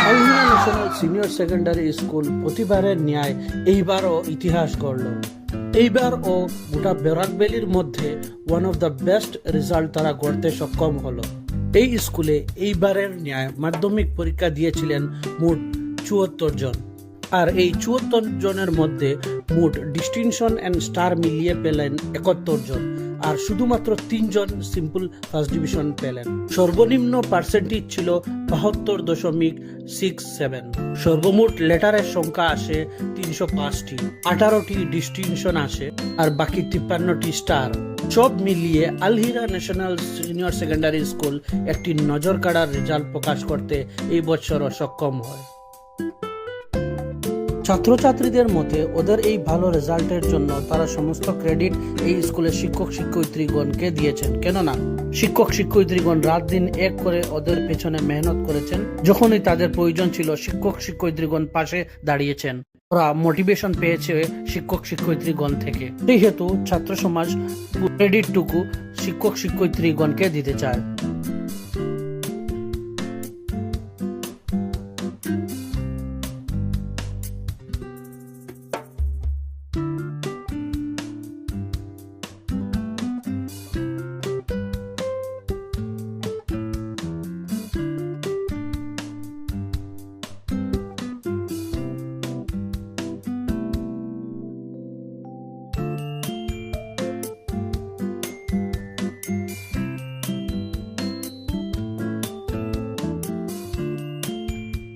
আলহিরা national senior secondary school প্রতিবারের ন্যায় এইবারও ইতিহাস গড়ল। এইবারও গোটা বরাক ভ্যালির মধ্যে one of the best result তারা গড়তে সক্ষম হলো। এই স্কুলে এইবারের ন্যায় মাধ্যমিক পরীক্ষা দিয়েছিলেন মোট ৭৪ জন, আর এই ৭৪ জনের মধ্যে মোট ডিস্টিংশন অ্যান্ড স্টার মিলিয়ে পেলেন ৭১ জন, আর শুধুমাত্র ৩ জন সিম্পল ফার্স্ট ডিভিশন পেলেন। সর্বনিম্ন পার্সেন্টেজ ছিল ৭২.67। সর্বমোট লেটারের সংখ্যা আসে ৩০৫টি, ১৮টি ডিস্টিংশন আসে আর বাকি ৫৩টি স্টার। সব মিলিয়ে আলহিরা ন্যাশনাল সিনিয়র সেকেন্ডারি স্কুল একটি নজর কাড়ার রেজাল্ট প্রকাশ করতে এই বছরও সক্ষম হয়। ছাত্রছাত্রীদের মতে ওদের এই ভালো রেজাল্টের জন্য তারা সমস্ত ক্রেডিট এই স্কুলের শিক্ষক শিক্ষয়িত্রীগণকে দিয়েছেন, কেননা শিক্ষক শিক্ষয়িত্রীগণ রাত দিন এক করে ওদের পেছনে মেহনত করেছেন। যখনই তাদের প্রয়োজন ছিল শিক্ষক শিক্ষয়িত্রীগণ পাশে দাঁড়িয়েছেন। ওরা মোটিভেশন পেয়েছে শিক্ষক শিক্ষয়িত্রীগণ থেকে। সেই হেতু ছাত্র সমাজ ক্রেডিটটুকু শিক্ষক শিক্ষয়িত্রীগণকে দিতে চায়।